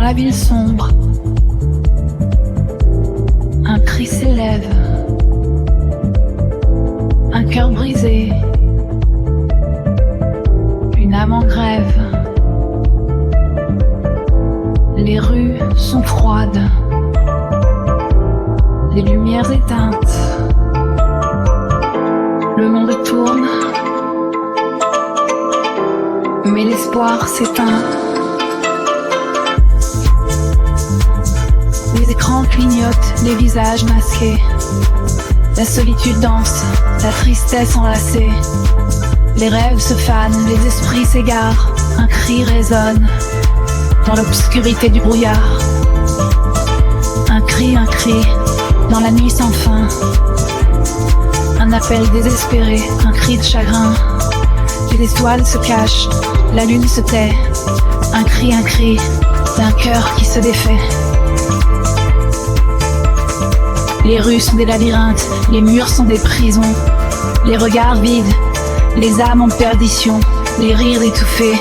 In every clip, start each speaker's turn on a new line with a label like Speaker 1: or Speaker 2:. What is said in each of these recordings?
Speaker 1: la ville sombre, un cri s'élève, un cœur brisé, une âme en grève. Les rues sont froides, les lumières éteintes, le monde tourne, mais l'espoir s'éteint. Les écrans clignotent, les visages masqués, la solitude danse, la tristesse enlacée. Les rêves se fanent, les esprits s'égarent, un cri résonne dans l'obscurité du brouillard. Un cri, dans la nuit sans fin. Un appel désespéré, un cri de chagrin. Les étoiles se cachent, la lune se tait. Un cri, d'un cœur qui se défait. Les rues sont des labyrinthes, les murs sont des prisons. Les regards vides, les âmes en perdition. Les rires étouffés,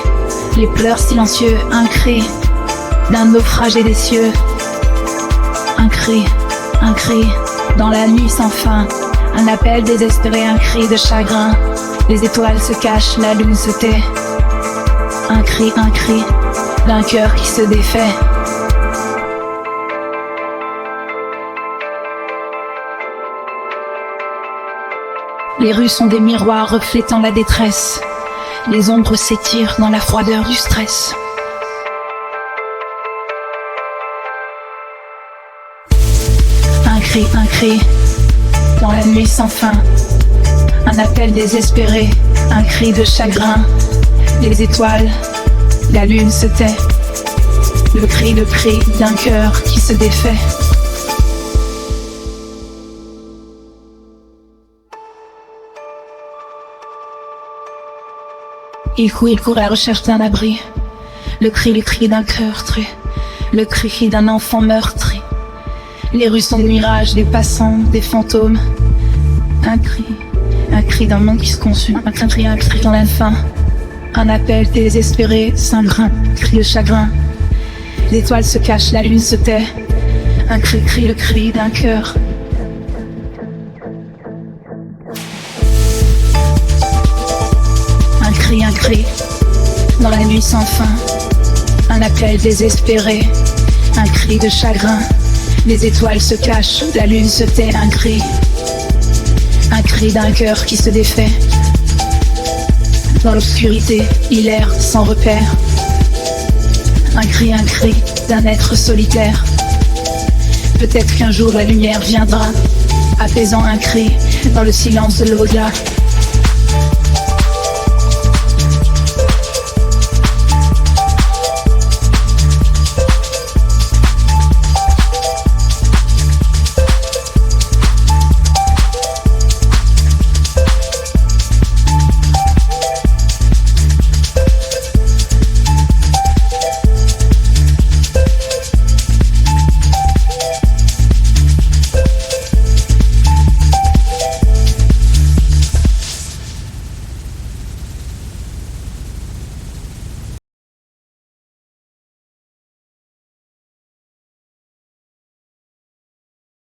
Speaker 1: les pleurs silencieux. Un cri d'un naufragé des cieux. Un cri, dans la nuit sans fin. Un appel désespéré, un cri de chagrin. Les étoiles se cachent, la lune se tait. Un cri, d'un cœur qui se défait. Les rues sont des miroirs reflétant la détresse. Les ombres s'étirent dans la froideur du stress. Un cri, dans la nuit sans fin. Un appel désespéré, un cri de chagrin. Les étoiles, la lune se tait. Le cri d'un cœur qui se défait. Il court à la recherche d'un abri. Le cri d'un cœur tué. Le cri d'un enfant meurtri. Les rues sont des mirages, des passants, des fantômes. Un cri d'un monde qui se consume. Un cri dans la faim. Un appel désespéré, cingrin, cri de chagrin. Les étoiles se cachent, la lune se tait. Un cri, le cri d'un cœur. Un cri, dans la nuit sans fin. Un appel désespéré, un cri de chagrin. Les étoiles se cachent, la lune se tait. Un cri d'un cœur qui se défait. Dans l'obscurité, il erre sans repère. Un cri d'un être solitaire. Peut-être qu'un jour la lumière viendra, apaisant un cri dans le silence de l'au-delà.